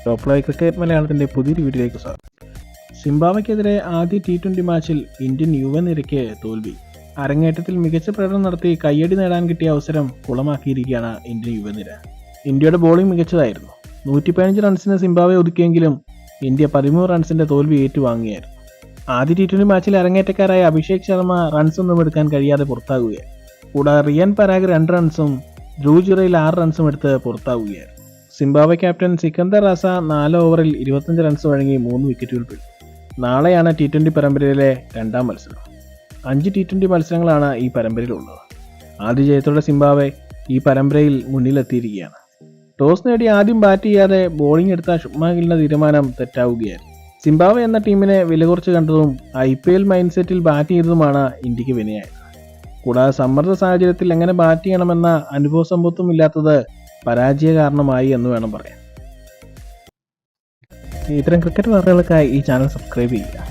Top live cricket മലയാളത്തിൻ്റെ പുതിയൊരു വീഡിയോയിലേക്ക് സ്വാഗതം. സിംബാബ്വെക്കെതിരെ ആദ്യ T20 മാച്ചിൽ ഇന്ത്യൻ യുവനിരയ്ക്ക് തോൽവി. അരങ്ങേറ്റത്തിൽ മികച്ച പ്രകടനം നടത്തി കയ്യടി നേടാൻ കിട്ടിയ അവസരം കുളമാക്കിയിരിക്കുകയാണ് ഇന്ത്യൻ യുവനിര. ഇന്ത്യയുടെ ബോളിംഗ് മികച്ചതായിരുന്നു. 115 റൺസിന് സിംബാബ്വെ ഒതുക്കിയെങ്കിലും ഇന്ത്യ 13 റൺസിന്റെ തോൽവി ഏറ്റുവാങ്ങിയായിരുന്നു. ആദ്യ T20 മാച്ചിൽ അരങ്ങേറ്റക്കാരായ അഭിഷേക് ശർമ്മ റൺസൊന്നും എടുക്കാൻ കഴിയാതെ പുറത്താകുകയായിരുന്നു. കൂടാതെ റിയാൻ പരാഗ് 2 റൺസും ധ്രുവ് ജുറൈൽ 6 റൺസും എടുത്ത് പുറത്താവുകയായിരുന്നു. സിംബാബ്വെ ക്യാപ്റ്റൻ സിക്കന്ദർ റാസ 4 ഓവറിൽ 25 റൺസ് വഴങ്ങി 3 വിക്കറ്റുകൾ പിടിച്ചു. നാളെയാണ് T20 പരമ്പരയിലെ രണ്ടാം മത്സരം. 5 T20 മത്സരങ്ങളാണ് ഈ പരമ്പരയിലുള്ളത്. ആദ്യ ജയത്തോടെ സിംബാബ്വെ ഈ പരമ്പരയിൽ മുന്നിലെത്തിയിരിക്കുകയാണ്. ടോസ് നേടി ആദ്യം ബാറ്റ് ചെയ്യാതെ ബോളിംഗ് എടുത്ത ശുഭ്മാൻ ഗില്ലിന്റെ തീരുമാനം തെറ്റാവുകയായിരുന്നു. സിംബാബ്വെ എന്ന ടീമിനെ വില കുറച്ച് കണ്ടതും IPL മൈൻഡ് സെറ്റിൽ ബാറ്റ് ചെയ്തതുമാണ് ഇന്ത്യക്ക് വിനയായത്. കൂടാതെ സമ്മർദ്ദ സാഹചര്യത്തിൽ എങ്ങനെ ബാറ്റ് ചെയ്യണമെന്ന അനുഭവ സമ്പത്തും ഇല്ലാത്തത് പരാജയ കാരണമായി എന്ന് വേണം പറയാൻ. ഇത്തരം ക്രിക്കറ്റ് വാർത്തകൾക്കായി ഈ ചാനൽ സബ്സ്ക്രൈബ് ചെയ്യുക.